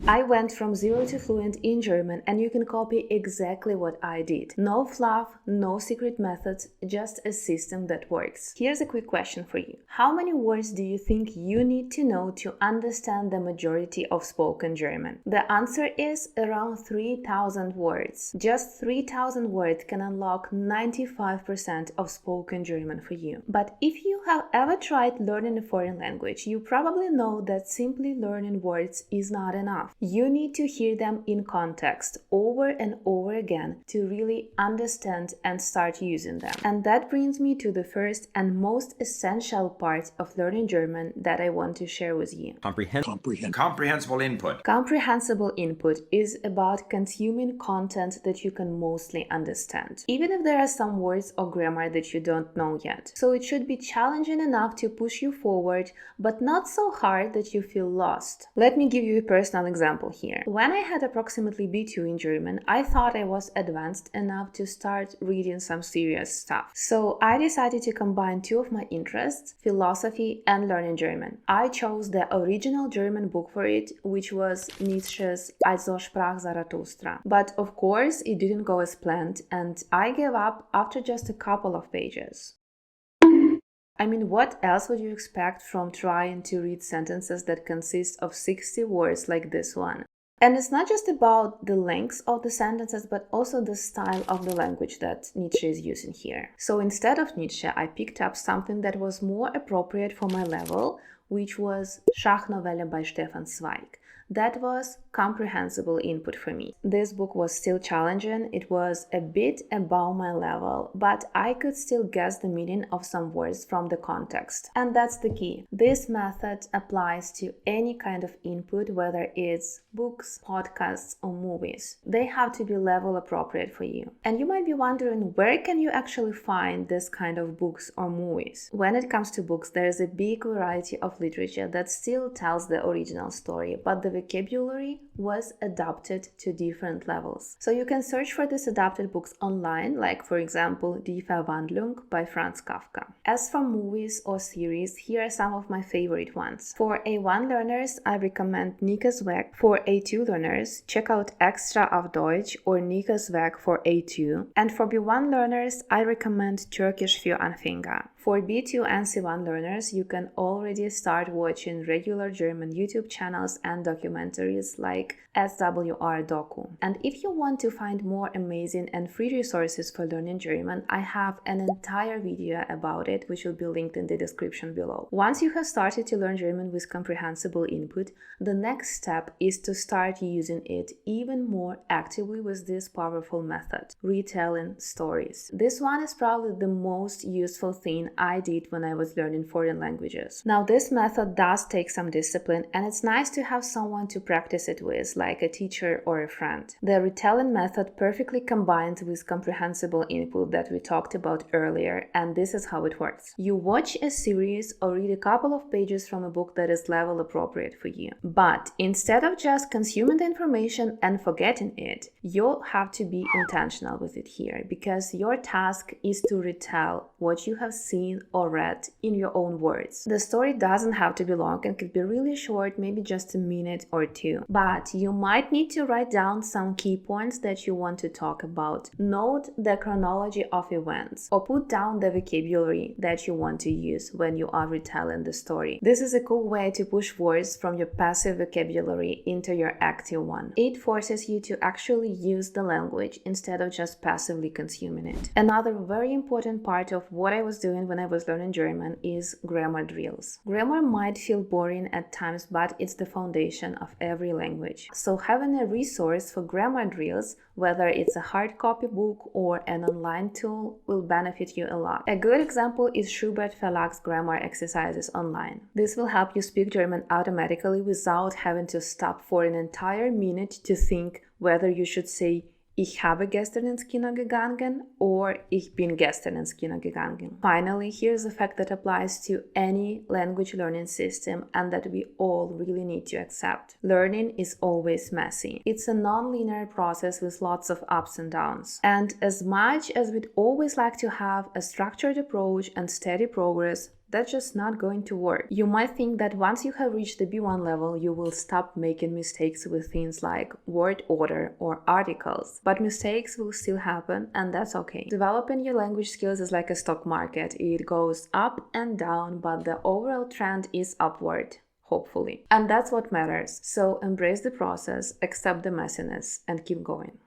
I went from zero to fluent in German, and you can copy exactly what I did. No fluff, no secret methods, just a system that works. Here's a quick question for you. How many words do you think you need to know to understand the majority of spoken German? The answer is around 3,000 words. Just 3,000 words can unlock 95% of spoken German for you. But if you have ever tried learning a foreign language, you probably know that simply learning words is not enough. You need to hear them in context over and over again to really understand and start using them. And that brings me to the first and most essential part of learning German that I want to share with you. Comprehensible input. Comprehensible input is about consuming content that you can mostly understand, even if there are some words or grammar that you don't know yet. So it should be challenging enough to push you forward, but not so hard that you feel lost. Let me give you a personal example here. When I had approximately B2 in German, I thought I was advanced enough to start reading some serious stuff. So I decided to combine two of my interests, philosophy and learning German. I chose the original German book for it, which was Nietzsche's Also sprach Zarathustra. But of course, it didn't go as planned, and I gave up after just a couple of pages. I mean, what else would you expect from trying to read sentences that consist of 60 words like this one? And it's not just about the length of the sentences, but also the style of the language that Nietzsche is using here. So instead of Nietzsche, I picked up something that was more appropriate for my level, which was Schachnovelle by Stefan Zweig. That was comprehensible input for me. This book was still challenging, it was a bit above my level, but I could still guess the meaning of some words from the context. And that's the key. This method applies to any kind of input, whether it's books, podcasts, or movies. They have to be level appropriate for you. And you might be wondering, where can you actually find this kind of books or movies? When it comes to books, there is a big variety of literature that still tells the original story, but the vocabulary was adapted to different levels. So you can search for these adapted books online, like for example Die Verwandlung by Franz Kafka. As for movies or series, here are some of my favorite ones. For A1 learners, I recommend Nikes Weg. For A2 learners, check out Extra auf Deutsch or Nikes Weg for A2. And for B1 learners, I recommend Turkish für Anfänger. For B2 and C1 learners, you can already start watching regular German YouTube channels and documentaries like SWR Doku. And if you want to find more amazing and free resources for learning German, I have an entire video about it, which will be linked in the description below. Once you have started to learn German with comprehensible input, the next step is to start using it even more actively with this powerful method, retelling stories. This one is probably the most useful thing I did when I was learning foreign languages. Now, this method does take some discipline, and it's nice to have someone to practice it with, like a teacher or a friend. The retelling method perfectly combines with comprehensible input that we talked about earlier, and this is how it works. You watch a series or read a couple of pages from a book that is level appropriate for you. But instead of just consuming the information and forgetting it, you'll have to be intentional with it here, because your task is to retell what you have seen or read in your own words. The story doesn't have to be long and could be really short, maybe just a minute or two. But you might need to write down some key points that you want to talk about. Note the chronology of events, or put down the vocabulary that you want to use when you are retelling the story. This is a cool way to push words from your passive vocabulary into your active one. It forces you to actually use the language instead of just passively consuming it. Another very important part of what I was doing when I was learning German is grammar drills. Grammar might feel boring at times, but it's the foundation of every language. So having a resource for grammar drills, whether it's a hard copy book or an online tool, will benefit you a lot. A good example is Schubert Verlag's grammar exercises online. This will help you speak German automatically without having to stop for an entire minute to think whether you should say Ich habe gestern ins Kino gegangen or Ich bin gestern ins Kino gegangen. Finally, here's a fact that applies to any language learning system and that we all really need to accept. Learning is always messy. It's a non-linear process with lots of ups and downs. And as much as we'd always like to have a structured approach and steady progress, That's just not going to work. You might think that once you have reached the B1 level, you will stop making mistakes with things like word order or articles, but mistakes will still happen, and that's okay. Developing your language skills is like a stock market. It goes up and down, but the overall trend is upward. Hopefully. And that's what matters. So embrace the process, accept the messiness, and keep going.